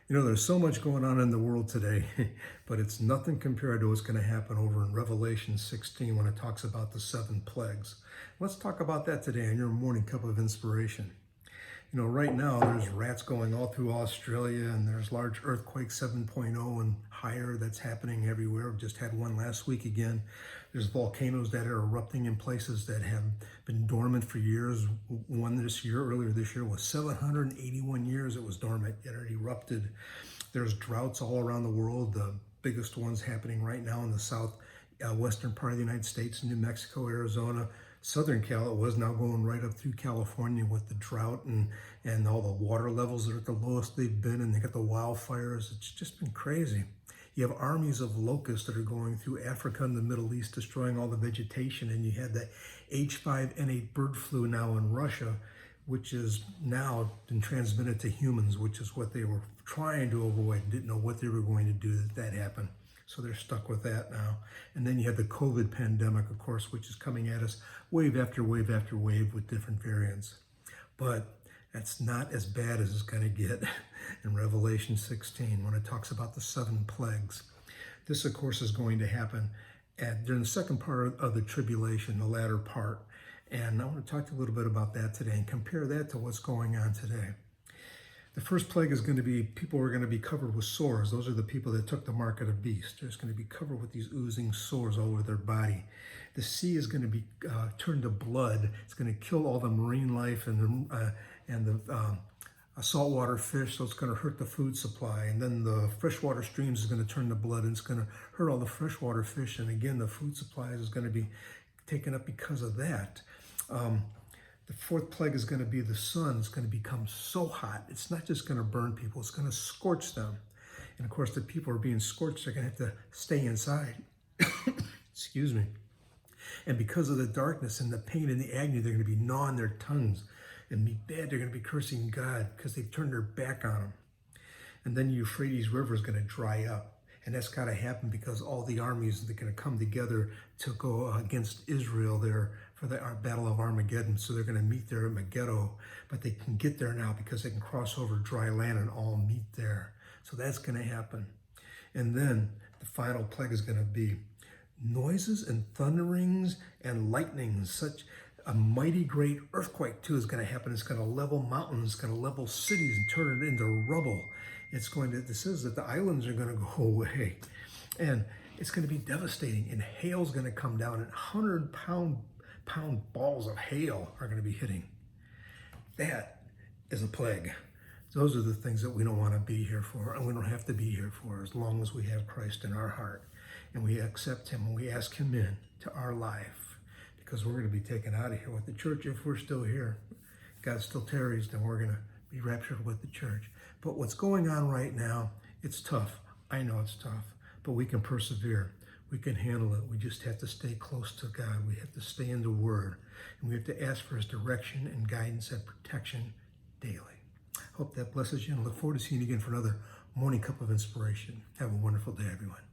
You know, there's so much going on in the world today, but it's nothing compared to what's going to happen over in Revelation 16 when it talks about the seven plagues. Let's talk about that today in your morning cup of inspiration. You know, right now there's rats going all through Australia, and there's large earthquake 7.0 and higher that's happening everywhere. We just had one last week again. There's volcanoes that are erupting in places that have been dormant for years. One earlier this year, was 781 years it was dormant, yet it erupted. There's droughts all around the world. The biggest ones happening right now in the western part of the United States, New Mexico, Arizona, Southern Cal. It was now going right up through California with the drought and all the water levels that are at the lowest they've been, and they got the wildfires. It's just been crazy. You have armies of locusts that are going through Africa and the Middle East, destroying all the vegetation, and you had the H5N8 bird flu now in Russia, which is now been transmitted to humans, which is what they were trying to avoid. Didn't know what they were going to do that happened. So they're stuck with that now. And then you have the COVID pandemic, of course, which is coming at us wave after wave after wave with different variants. But that's not as bad as it's going to get in Revelation 16 when it talks about the seven plagues. This, of course, is going to happen during the second part of the tribulation, the latter part. And I want to talk to you a little bit about that today and compare that to what's going on today. The first plague is going to be people are going to be covered with sores. Those are the people that took the mark of the beast. They're just going to be covered with these oozing sores all over their body. The sea is going to be turned to blood. It's going to kill all the marine life and the saltwater fish, so it's going to hurt the food supply. And then the freshwater streams is going to turn to blood, and it's going to hurt all the freshwater fish. And again, the food supply is going to be taken up because of that. The fourth plague is going to be the sun. It's going to become so hot. It's not just going to burn people. It's going to scorch them. And of course, the people are being scorched. They're going to have to stay inside. Excuse me. And because of the darkness and the pain and the agony, they're going to be gnawing their tongues and be bad. They're going to be cursing God because they've turned their back on him. And then the Euphrates River is going to dry up. And that's got to happen because all the armies are going to come together to go against Israel there for the Battle of Armageddon. So they're going to meet there at Megiddo, but they can get there now because they can cross over dry land and all meet there. So that's going to happen. And then the final plague is going to be noises and thunderings and lightnings. Such a mighty great earthquake too is going to happen. It's going to level mountains, it's going to level cities and turn it into rubble. This says that the islands are going to go away, and it's going to be devastating, and hail's going to come down, and 100-pound balls of hail are going to be hitting. That is a plague. Those are the things that we don't want to be here for, and we don't have to be here for as long as we have Christ in our heart, and we accept him, and we ask him in to our life, because we're going to be taken out of here with the church if we're still here. God still tarries, then we're going to be raptured with the church. But what's going on right now, it's tough. I know it's tough, but we can persevere. We can handle it. We just have to stay close to God. We have to stay in the Word, and we have to ask for his direction and guidance and protection daily. Hope that blesses you, and look forward to seeing you again for another morning cup of inspiration. Have a wonderful day, everyone.